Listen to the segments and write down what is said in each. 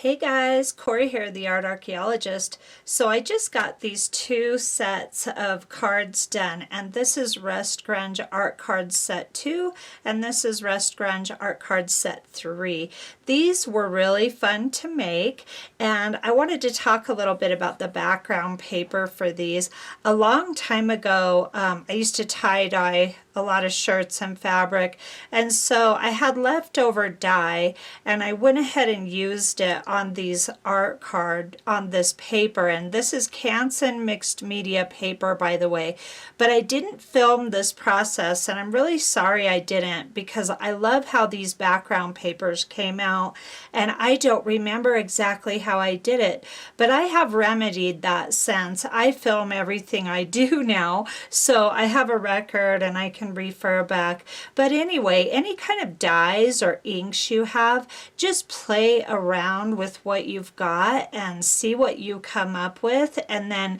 Hey guys, Corey here, the art archaeologist. So I just got these two sets of cards done, and this is Rust Grunge Art Cards Set 2, and this is Rust Grunge Art Cards Set 3. These were really fun to make, and I wanted to talk a little bit about the background paper for these. A long time ago, I used to tie-dye a lot of shirts and fabric, and so I had leftover dye, and I went ahead and used it on these art card on this paper. And this is Canson mixed media paper, by the way, but I didn't film this process, and I'm really sorry I didn't, because I love how these background papers came out, and I don't remember exactly how I did it, but I have remedied that since. I film everything I do now, so I have a record and I can refer back. But anyway, any kind of dyes or inks you have, just play around with what you've got and see what you come up with. And then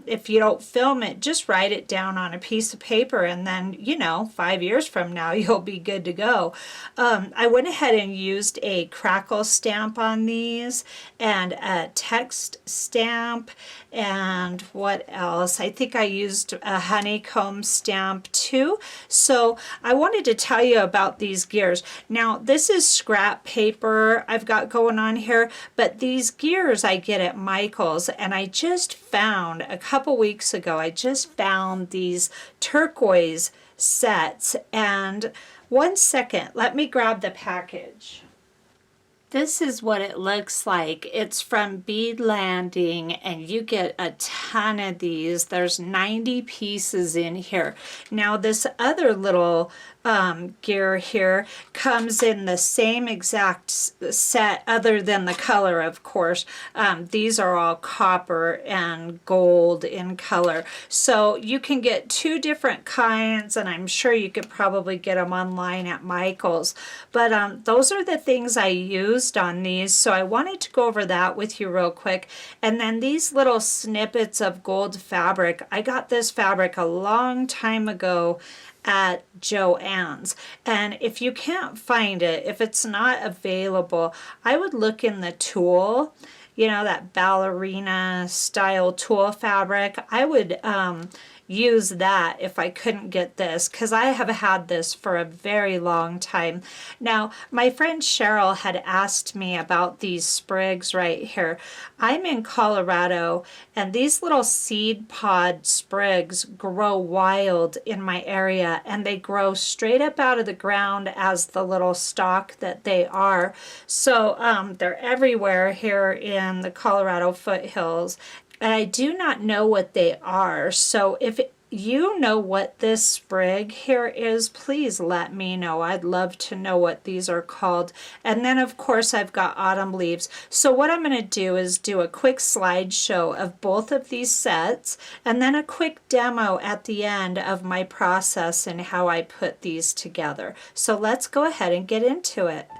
if you don't film it, just write it down on a piece of paper, and then 5 years from now you'll be good to go. I went ahead and used a crackle stamp on these and a text stamp, and what else? I think I used a honeycomb stamp too. So I wanted to tell you about these gears. Now this is scrap paper I've got going on here, but these gears I get at Michael's, and I just found a couple weeks ago, I just found these turquoise sets. And one second, let me grab the package. This is what it looks like. It's from Bead Landing, and you get a ton of these. There's 90 pieces in here. Now this other little gear here comes in the same exact set, other than the color, of course. These are all copper and gold in color. So you can get two different kinds, and I'm sure you could probably get them online at Michael's. But those are the things I used on these, so I wanted to go over that with you real quick. And then these little snippets of gold fabric. I got this fabric a long time ago at Joann's, and if you can't find it, if it's not available, I would look in the tulle, that ballerina style tulle fabric. I would use that if I couldn't get this, because I have had this for a very long time. Now, my friend Cheryl had asked me about these sprigs right here. I'm in Colorado, and these little seed pod sprigs grow wild in my area, and they grow straight up out of the ground as the little stalk that they are. So they're everywhere here in the Colorado foothills. And I do not know what they are, so if you know what this sprig here is, please let me know. I'd love to know what these are called. And then of course I've got autumn leaves. So what I'm going to do is do a quick slideshow of both of these sets, and then a quick demo at the end of my process and how I put these together. So let's go ahead and get into it.